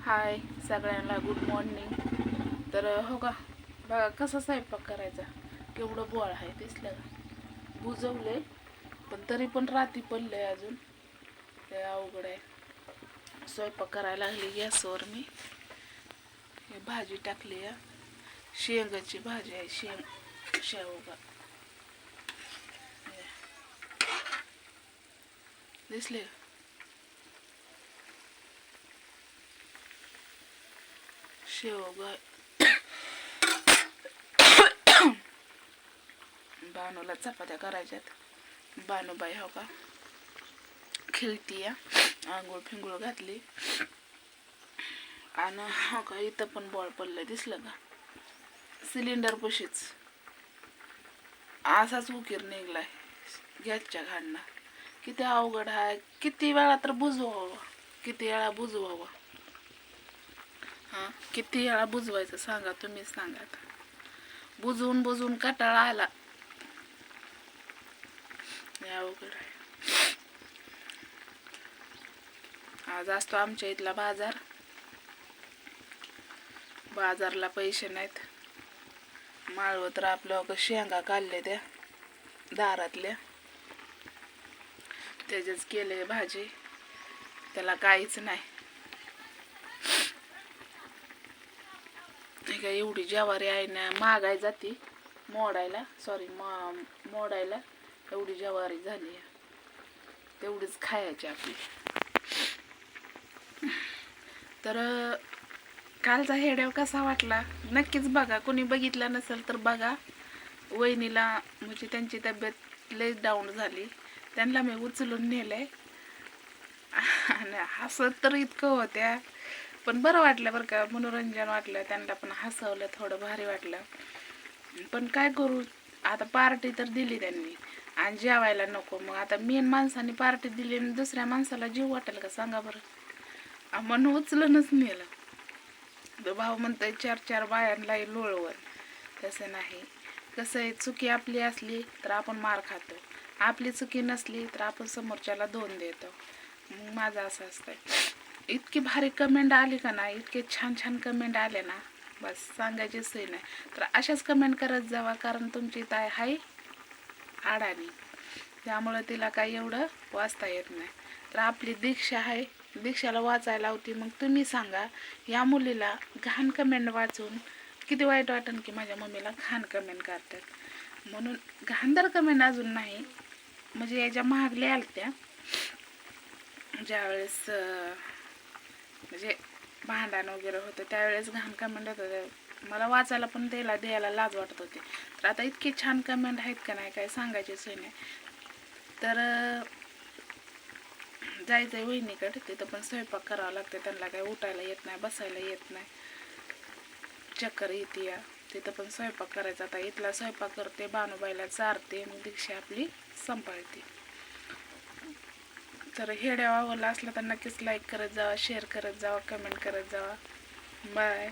हाय सगळ्यांना, good morning. तर हो का, बघा कसा स्वयंपाक करायचा. केवढं बोळ आहे दिसलं का. बुजवले पण तरी पण राती पडलंय अजून. ते अवघड आहे. स्वयंपाक करायला लागली गॅसवर मी. हे भाजी टाकली आहे, शेंगाची भाजी आहे. शेवगा दिसले. शेवगा बानूला चपात्या करायच्यात. बानूबाई हो का खेळती या, आंघोळ फिंगोळ घातली. आणि हो का इथं पण बॉल पडलं दिसलं का. सिलेंडर पशीच असाच उकीर निघलाय गॅसच्या घाणला. किती अवघड आहे. किती वेळा तर बुजवावं, किती वेळा बुजवावं. किती वेळा बुजवायचं सांगा, तुम्हीच सांगा. आता बुजवून बुजवून कटाळा आला. अवघड आहे. आज असतो आमच्या इथला बाजारला पैसे नाहीत. माळव तर आपलं शेंगा काढले त्या दारातल्या, त्याच्याच केले भाजी. त्याला काहीच नाही. काय एवढी ज्वारी आहे ना, महागाई जाती मोडायला. मोडायला एवढी ज्वारी झाली, तेवढीच खायची आपली. तर कालचा हेडेव कसा वाटला नक्कीच बघा. कोणी बघितला नसेल तर बघा. वहिनीला म्हणजे त्यांची तब्येत लई डाऊन झाली. त्यांना मी उचलून नेलंय आणि हसत तर इतकं होत्या. पण बरं वाटलं बरं का, मनोरंजन वाटलं. त्यांना पण हसवलं, थोडं भारी वाटलं. पण काय करू आता, पार्टी तर दिली त्यांनी आणि जेवायला नको. मग आता मेन माणसाने पार्टी दिली आणि दुसऱ्या माणसाला जीव वाटेल का सांगा बरं. म्हणून उचलूनच नेलं. तर भाऊ म्हणतोय 4-4 बायांना लोळवण. तसं नाही. कसं आहे, चुकी आपली असली तर आपण मार खातो, आपली चुकी नसली तर आपण समोरच्याला 2 देतो. मग माझं असं असतंय. इतकी भारी कमेंट आली का ना, इतके छान छान कमेंट आले ना, बस सांगायची सोय नाही. तर अशाच कमेंट करत जावा, कारण तुमची ताई हाय अडाणी, त्यामुळं तिला काही एवढं वाचता येत नाही. तर आपली दीक्षा आहे, दीक्षाला वाचायला होती. मग तुम्ही सांगा, या मुलीला घाण कमेंट वाचून किती वाईट वाटेल की माझ्या मम्मीला घाण कमेंट करतात. म्हणून घाणदार कमेंट अजून नाही, म्हणजे याच्या महागल्या आलत्या ज्यावेळेस म्हणजे भांडण वगैरे होतं, त्यावेळेस घाण कमेंट होतं. मला वाचायला पण द्यायला लाज वाटत होती. तर आता इतकी छान कमेंट आहेत का नाही, काय सांगायची सोय नाही. तर जायचं आहे वहिनीकडे. तिथं पण स्वयंपाक करावा लागते. त्यांना काय उठायला येत नाही, बसायला येत नाही, चक्कर येते या. तिथं पण स्वयंपाक करायचा. आता इथला स्वयंपाक करते, बानूबाईला चारते, मग दीक्षा आपली संभाळते. तर हेड्या आवडला असला तर नक्कीच लाईक करत जावा, शेअर करत जावा, कमेंट करत जावा. बाय.